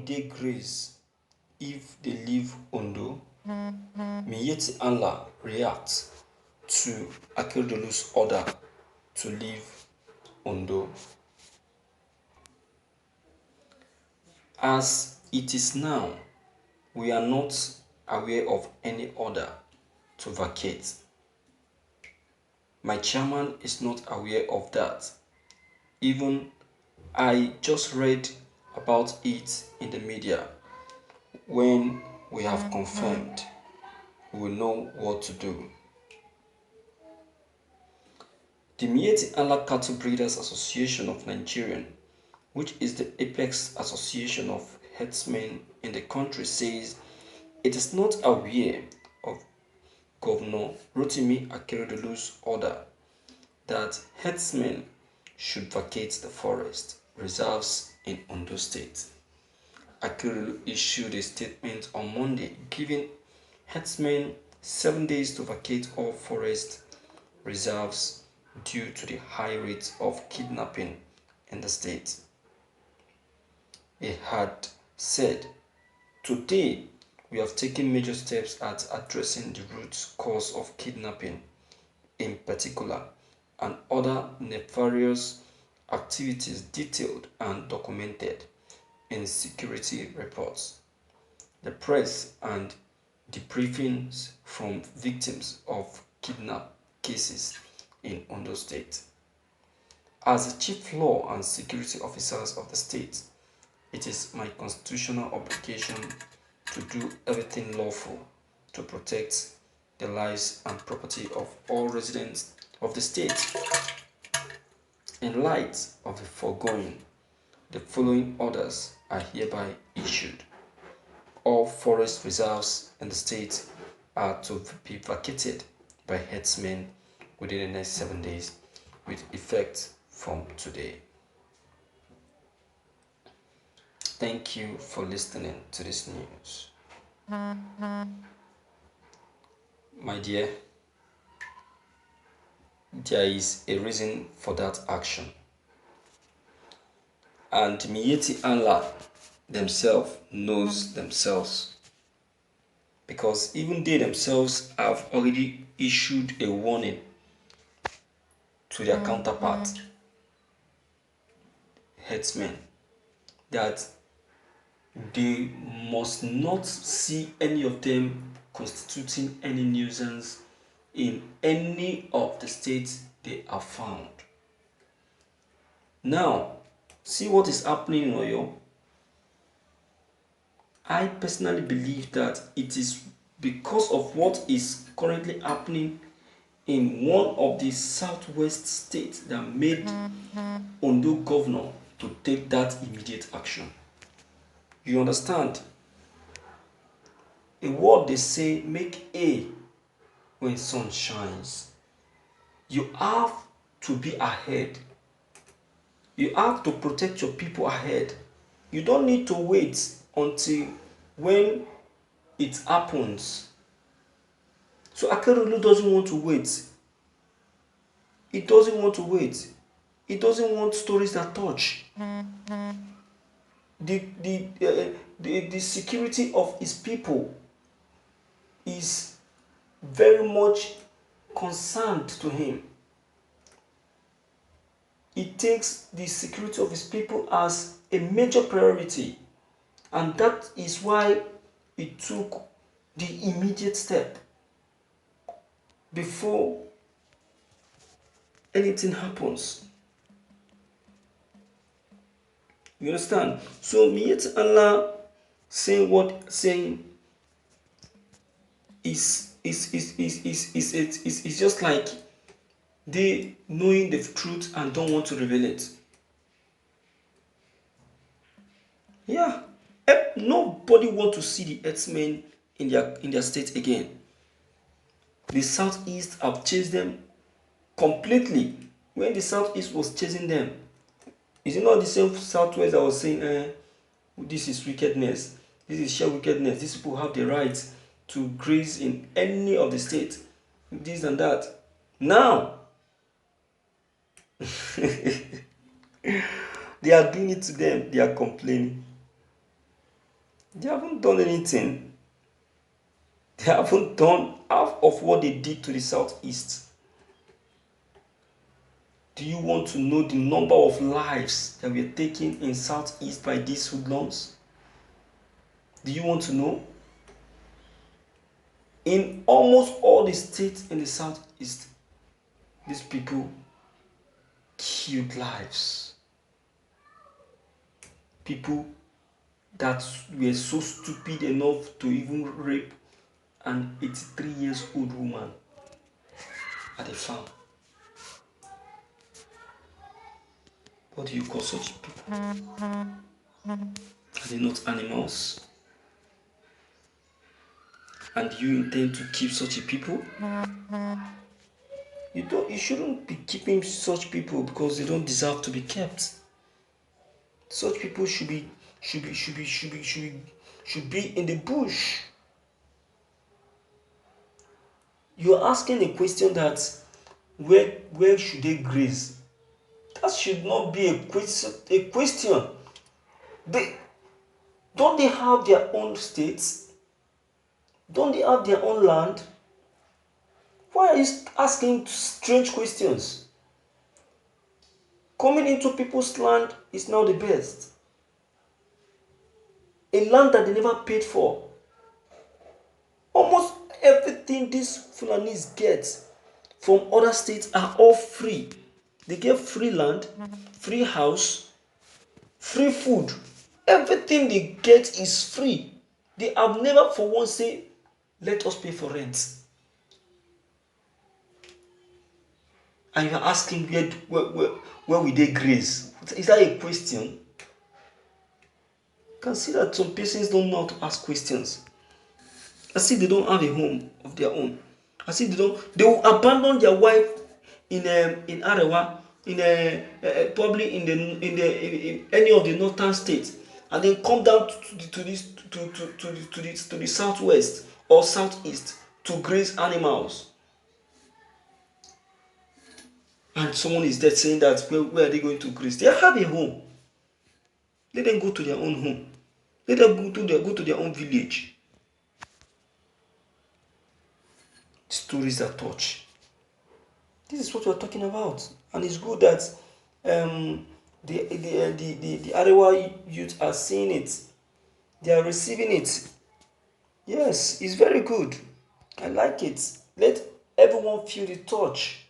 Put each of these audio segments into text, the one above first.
they grace if they leave Ondo? Miyetti Allah reacts to Akeredolu's order to leave Ondo. As it is now, we are not aware of any order to vacate. My chairman is not aware of that. Even I just read about it in the media. When we have confirmed, we will know what to do. The Miyetti Allah Cattle Breeders Association of Nigeria, which is the apex association of herdsmen in the country, says it is not aware of Governor Rotimi Akeredolu's order that herdsmen should vacate the forest reserves in Ondo State. Akeredolu issued a statement on Monday giving herdsmen 7 days to vacate all forest reserves due to the high rate of kidnapping in the state. He had said, "Today, we have taken major steps at addressing the root cause of kidnapping, in particular, and other nefarious activities detailed and documented in security reports, the press, and debriefings from victims of kidnap cases in Ondo State. As the chief law and security officers of the state, it is my constitutional obligation to do everything lawful to protect the lives and property of all residents of the state. In light of the foregoing, the following orders are hereby issued. All forest reserves in the state are to be vacated by herdsmen within the next 7 days, with effect from today." Thank you for listening to this news. My dear, there is a reason for that action. And Miyetti Allah themselves knows themselves, because even they themselves have already issued a warning to their counterpart, herdsmen, that they must not see any of them constituting any nuisance in any of the states they are found. Now, see what is happening in Oyo. I personally believe that it is because of what is currently happening in one of the southwest states that made Ondo governor to take that immediate action. You understand? A word they say, make hay when sun shines. You have to be ahead. You have to protect your people ahead. You don't need to wait until when it happens. So Akeredolu doesn't want to wait. He doesn't want to wait. He doesn't want stories that touch the security of his people. Is very much concerned to him. He takes the security of his people as a major priority, and that is why he took the immediate step before anything happens. You understand? So Miyetti Allah saying is just like they knowing the truth and don't want to reveal it. Yeah, nobody want to see the herdsmen in their state again. The southeast have chased them completely. When the southeast was chasing them, is it not the same southwest that was saying, this is wickedness, this is sheer wickedness, these people have the right to graze in any of the states, this and that. Now, they are doing it to them, they are complaining. They haven't done anything. They haven't done half of what they did to the southeast. Do you want to know the number of lives that were taken in southeast by these hoodlums? Do you want to know? In almost all the states in the southeast, these people killed lives. People that were so stupid enough to even rape an 83 years old woman at a farm. What do you call such people? Are they not animals? And do you intend to keep such a people? You shouldn't be keeping such people because they don't deserve to be kept. Such people should be in the bush. You're asking a question that where should they graze? That should not be a question. Don't they have their own states? Don't they have their own land? Why are you asking strange questions? Coming into people's land is now the best. A land that they never paid for. Almost everything these Fulanis get from other states are all free. They get free land, free house, free food. Everything they get is free. They have never for once say, let us pay for rent. And you are asking where will they graze? Is that a question? You can see that some persons don't know how to ask questions. As if they don't have a home of their own. As if they will abandon their wife in Arewa, probably in any of the northern states, and then come down to the southwest or southeast to graze animals. And someone is there saying that where are they going to graze? They have a home. Let them go to their own home. Let them go to their own village. Stories that touch. This is what we're talking about, and it's good that the Arewa youth are seeing it. They are receiving it. Yes, it's very good. I like it. Let everyone feel the touch.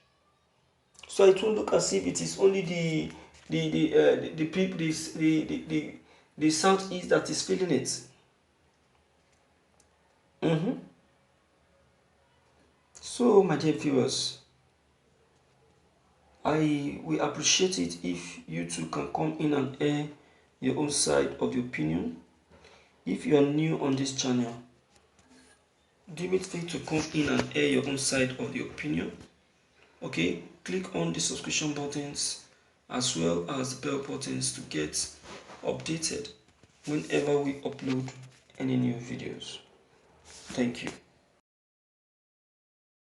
So it won't look as if it is only the people the southeast that is feeling it. So my dear viewers, we appreciate it if you too can come in and air your own side of the opinion. If you are new on this channel, deem it fit to come in and air your own side of the opinion. Okay, click on the subscription buttons as well as the bell buttons to get updated whenever we upload any new videos. Thank you.